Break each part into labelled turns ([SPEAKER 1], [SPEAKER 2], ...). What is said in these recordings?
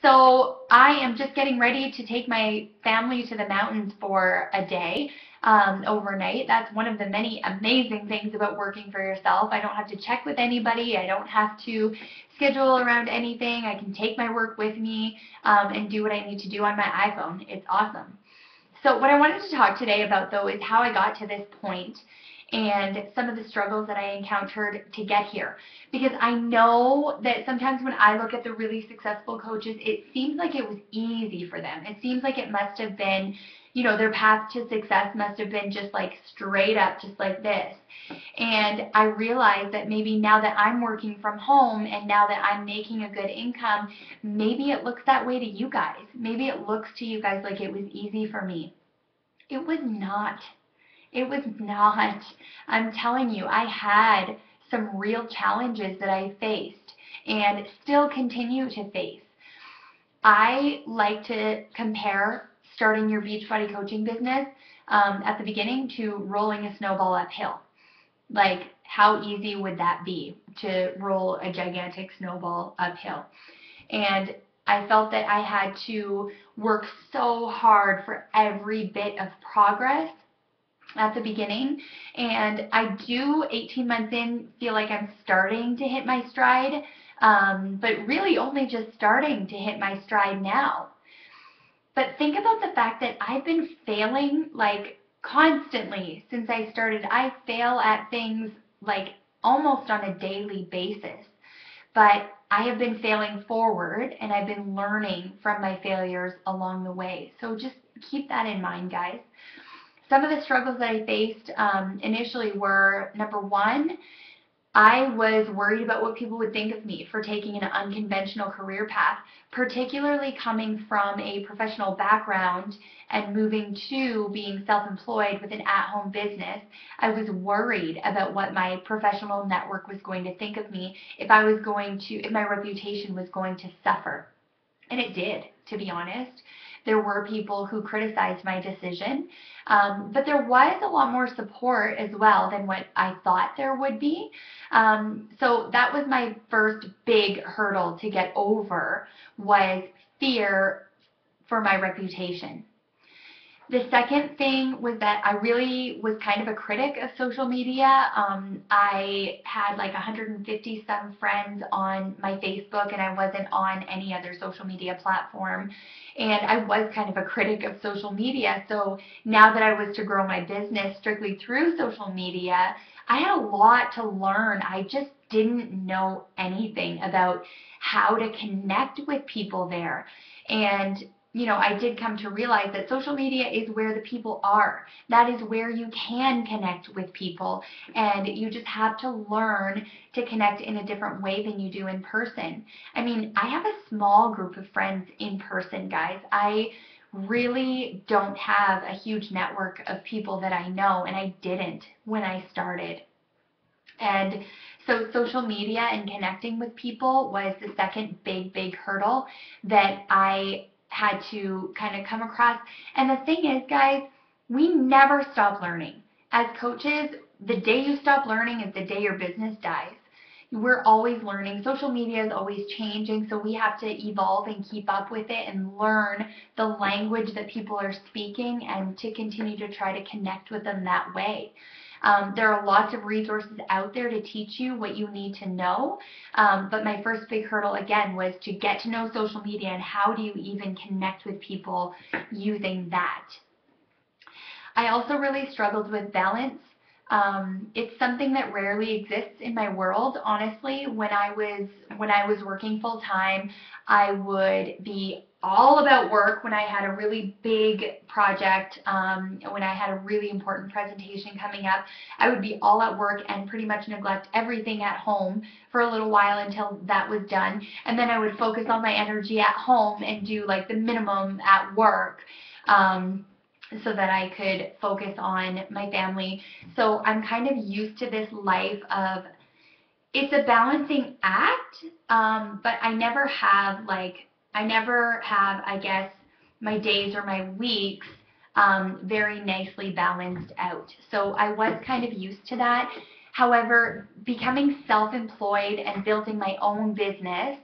[SPEAKER 1] So I am just getting ready to take my family to the mountains for a day overnight. That's one of the many amazing things about working for yourself. I don't have to check with anybody. I don't have to schedule around anything. I can take my work with me and do what I need to do on my iPhone. It's awesome. So what I wanted to talk today about, though, is how I got to this point and some of the struggles that I encountered to get here. Because I know that sometimes when I look at the really successful coaches, it seems like it was easy for them. It seems like it must have been, their path to success must have been just like straight up, just like this. And I realized that maybe now that I'm working from home and now that I'm making a good income, maybe it looks that way to you guys. Maybe it looks to you guys like it was easy for me. It was not. It was not. I'm telling you, I had some real challenges that I faced and still continue to face. I like to compare starting your Beachbody coaching business at the beginning to rolling a snowball uphill. Like, how easy would that be to roll a gigantic snowball uphill? And I felt that I had to work so hard for every bit of progress at the beginning. And I do, 18 months in, feel like I'm starting to hit my stride, but really only just starting to hit my stride now. But think about the fact that I've been failing like constantly since I started. I fail at things like almost on a daily basis. But I have been failing forward and I've been learning from my failures along the way. So just keep that in mind, guys. Some of the struggles that I faced initially were, number one, I was worried about what people would think of me for taking an unconventional career path, particularly coming from a professional background and moving to being self-employed with an at-home business. I was worried about what my professional network was going to think of me, if my reputation was going to suffer. And it did, to be honest. There were people who criticized my decision, but there was a lot more support as well than what I thought there would be. So that was my first big hurdle to get over, was fear for my reputation. The second thing was that I really was kind of a critic of social media. I had like 150 some friends on my Facebook, and I wasn't on any other social media platform. And I was kind of a critic of social media. So now that I was to grow my business strictly through social media, I had a lot to learn. I just didn't know anything about how to connect with people there. And I did come to realize that social media is where the people are. That is where you can connect with people, and you just have to learn to connect in a different way than you do in person. I mean, I have a small group of friends in person, guys. I really don't have a huge network of people that I know, and I didn't when I started. And so social media and connecting with people was the second big hurdle that I had to kind of come across. And the thing is, guys, we never stop learning. As coaches, the day you stop learning is the day your business dies. We're always learning. Social media is always changing, so we have to evolve and keep up with it and learn the language that people are speaking and to continue to try to connect with them that way. There are lots of resources out there to teach you what you need to know, but my first big hurdle, again, was to get to know social media and how do you even connect with people using that. I also really struggled with balance. It's something that rarely exists in my world, honestly. When I was working full time, I would be all about work when I had a really big project, when I had a really important presentation coming up. I would be all at work and pretty much neglect everything at home for a little while until that was done. And then I would focus all my energy at home and do like the minimum at work. So that I could focus on my family. So I'm kind of used to this life of, it's a balancing act, but I never have, I guess, my days or my weeks very nicely balanced out. So I was kind of used to that. However, becoming self-employed and building my own business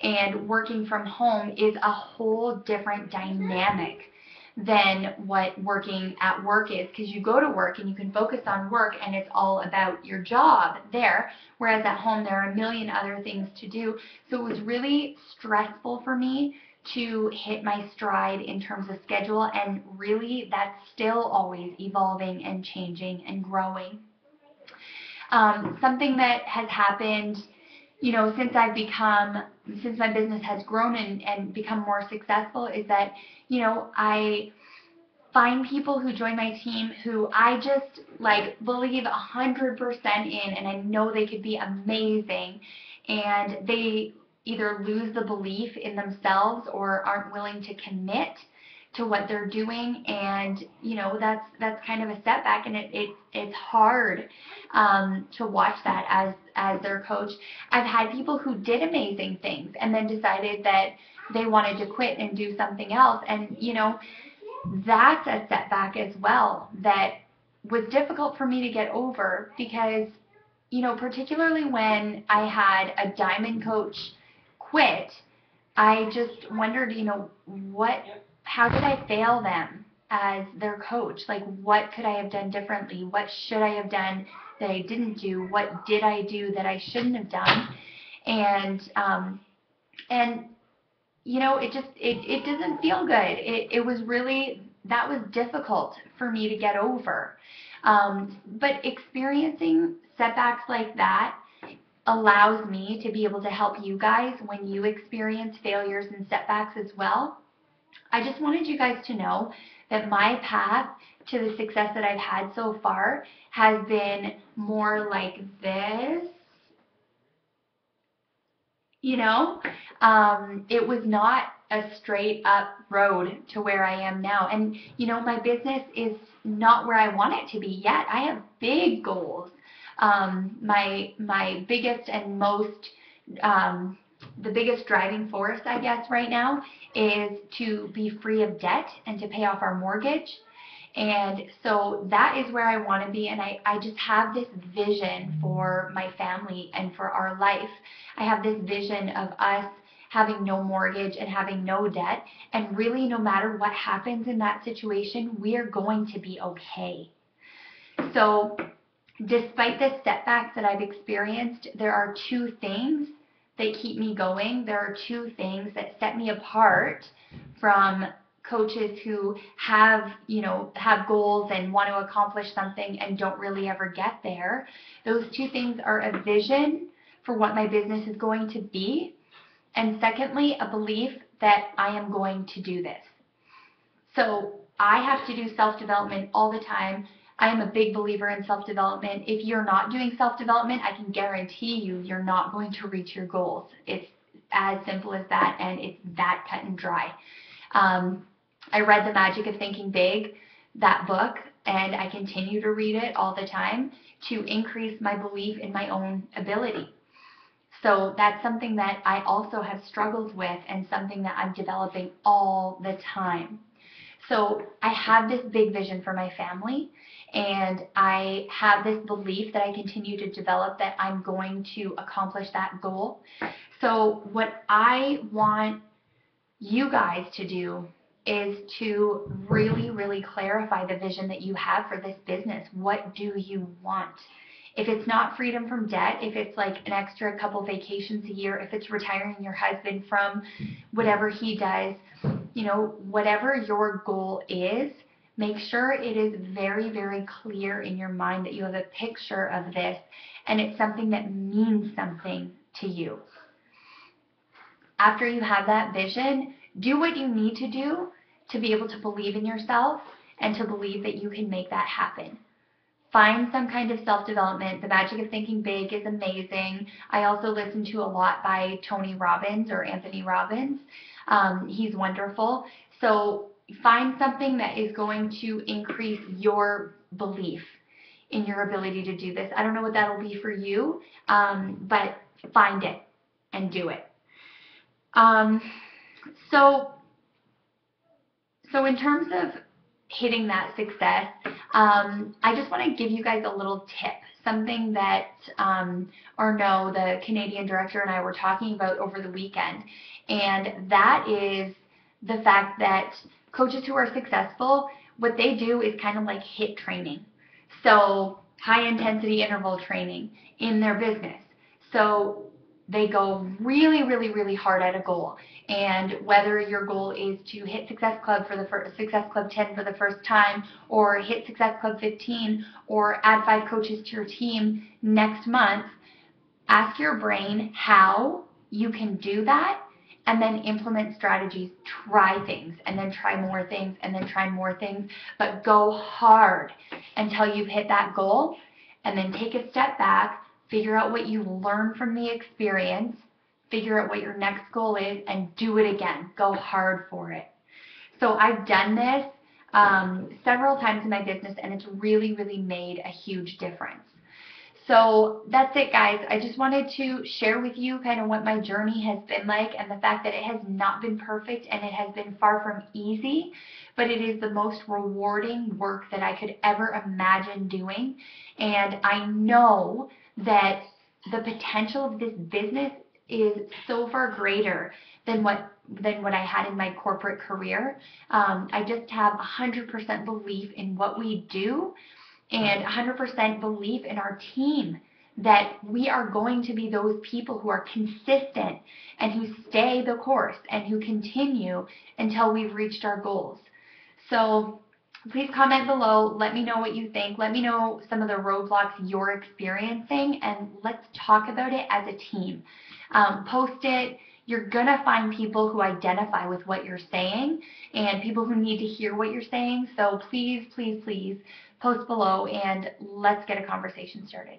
[SPEAKER 1] and working from home is a whole different dynamic than what working at work is, because you go to work and you can focus on work and it's all about your job there, whereas at home there are a million other things to do. So it was really stressful for me to hit my stride in terms of schedule, and really that's still always evolving and changing and growing. Something that has happened, since my business has grown and become more successful, is that, I find people who join my team who I just believe 100% in, and I know they could be amazing, and they either lose the belief in themselves or aren't willing to commit to what they're doing, and that's kind of a setback, and it's hard to watch that as their coach. I've had people who did amazing things and then decided that they wanted to quit and do something else, and that's a setback as well that was difficult for me to get over, because particularly when I had a diamond coach quit, I just wondered, how did I fail them as their coach? What could I have done differently? What should I have done that I didn't do? What did I do that I shouldn't have done? And it doesn't feel good. It was really, that was difficult for me to get over. But experiencing setbacks like that allows me to be able to help you guys when you experience failures and setbacks as well. I just wanted you guys to know that my path to the success that I've had so far has been more like this. It was not a straight up road to where I am now. And, my business is not where I want it to be yet. I have big goals. My biggest and the biggest driving force, I guess, right now is to be free of debt and to pay off our mortgage. And so that is where I want to be, and I just have this vision for my family and for our life. I have this vision of us having no mortgage and having no debt, and really no matter what happens in that situation, we are going to be okay. So despite the setbacks that I've experienced, there are two things that keep me going. There are two things that set me apart from coaches who have goals and want to accomplish something and don't really ever get there. Those two things are a vision for what my business is going to be, and secondly, a belief that I am going to do this. So I have to do self-development all the time. I am a big believer in self-development. If you're not doing self-development, I can guarantee you're not going to reach your goals. It's as simple as that, and it's that cut and dry. I read The Magic of Thinking Big, that book, and I continue to read it all the time to increase my belief in my own ability. So that's something that I also have struggled with, and something that I'm developing all the time. So I have this big vision for my family, and I have this belief that I continue to develop that I'm going to accomplish that goal. So what I want you guys to do is to really, really clarify the vision that you have for this business. What do you want? If it's not freedom from debt, if it's like an extra couple vacations a year, if it's retiring your husband from whatever he does, whatever your goal is, make sure it is very, very clear in your mind that you have a picture of this and it's something that means something to you. After you have that vision, do what you need to do to be able to believe in yourself and to believe that you can make that happen. Find some kind of self-development. The Magic of Thinking Big is amazing. I also listen to a lot by Tony Robbins or Anthony Robbins. He's wonderful. So find something that is going to increase your belief in your ability to do this. I don't know what that'll be for you, but find it and do it. So in terms of hitting that success, I just want to give you guys a little tip, something that Arnaud, the Canadian director, and I were talking about over the weekend, and that is the fact that coaches who are successful, what they do is kind of like HIIT training. So high intensity interval training in their business. So they go really, really, really hard at a goal. And whether your goal is to hit Success Club for the first, Success Club 10 for the first time, or hit Success Club 15, or add 5 coaches to your team next month, ask your brain how you can do that, and then implement strategies. Try things, and then try more things, and then try more things, but go hard until you've hit that goal, and then take a step back, figure out what you learned from the experience, figure out what your next goal is, and do it again. Go hard for it. So I've done this several times in my business, and it's really, really made a huge difference. So that's it, guys. I just wanted to share with you kind of what my journey has been like, and the fact that it has not been perfect and it has been far from easy, but it is the most rewarding work that I could ever imagine doing. And I know that the potential of this business is so far greater than what I had in my corporate career. I just have 100% belief in what we do, and 100% belief in our team that we are going to be those people who are consistent and who stay the course and who continue until we've reached our goals. So please comment below. Let me know what you think. Let me know some of the roadblocks you're experiencing, and let's talk about it as a team. Post it. You're going to find people who identify with what you're saying and people who need to hear what you're saying. So please, please, please post below, and let's get a conversation started.